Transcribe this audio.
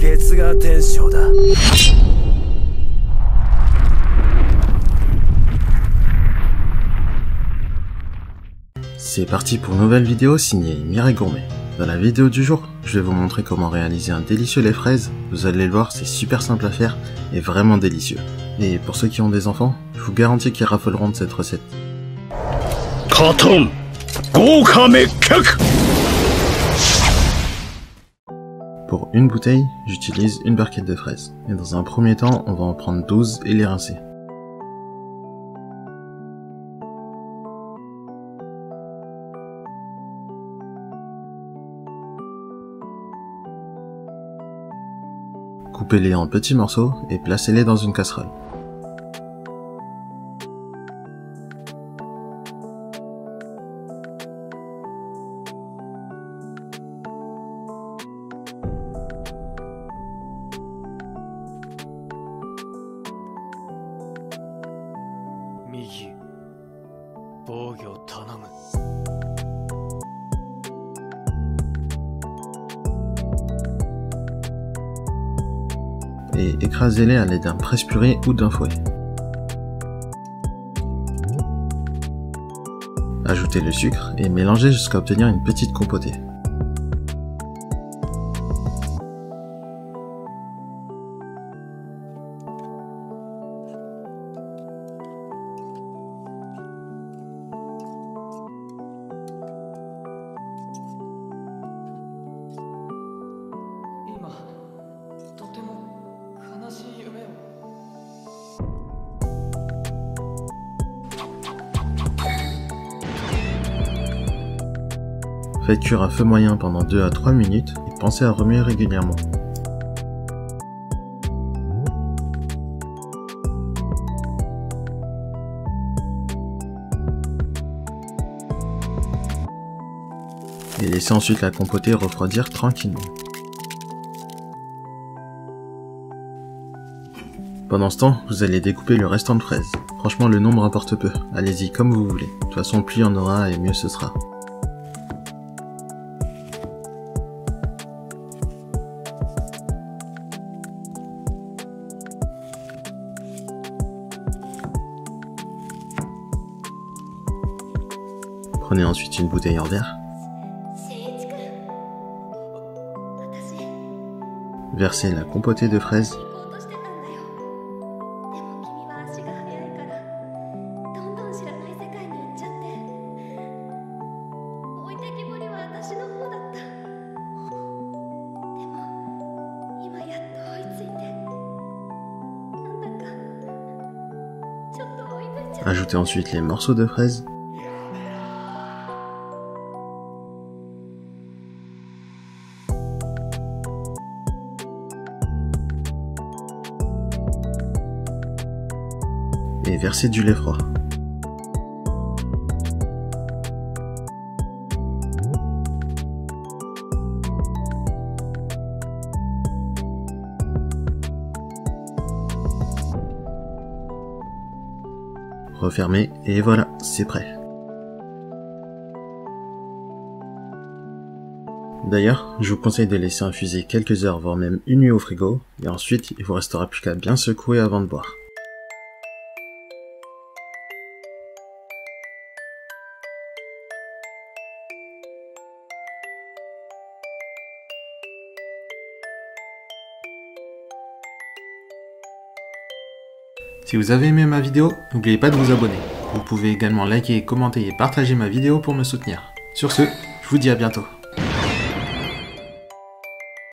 月が天章だ。C'est parti pour une nouvelle vidéo signée Mireille Gourmet. Dans la vidéo du jour, je vais vous montrer comment réaliser un délicieux lait fraise. Vous allez le voir, c'est super simple à faire et vraiment délicieux. Et pour ceux qui ont des enfants, je vous garantis qu'ils raffoleront de cette recette. Pour une bouteille, j'utilise une barquette de fraises. Et dans un premier temps, on va en prendre 12 et les rincer. Coupez-les en petits morceaux et placez-les dans une casserole. Et écrasez-les à l'aide d'un presse-purée ou d'un fouet. Ajoutez le sucre et mélangez jusqu'à obtenir une petite compotée. Faites cuire à feu moyen pendant 2 à 3 minutes et pensez à remuer régulièrement. Et laissez ensuite la compotée refroidir tranquillement. Pendant ce temps, vous allez découper le restant de fraises. Franchement, le nombre importe peu. Allez-y comme vous voulez. De toute façon, plus il y en aura et mieux ce sera. Prenez ensuite une bouteille en verre. Versez la compotée de fraises. Ajoutez ensuite les morceaux de fraises. Et versez du lait froid. Refermez et voilà, c'est prêt. D'ailleurs, je vous conseille de laisser infuser quelques heures voire même une nuit au frigo et ensuite il vous restera plus qu'à bien secouer avant de boire. Si vous avez aimé ma vidéo, n'oubliez pas de vous abonner. Vous pouvez également liker, commenter et partager ma vidéo pour me soutenir. Sur ce, je vous dis à bientôt.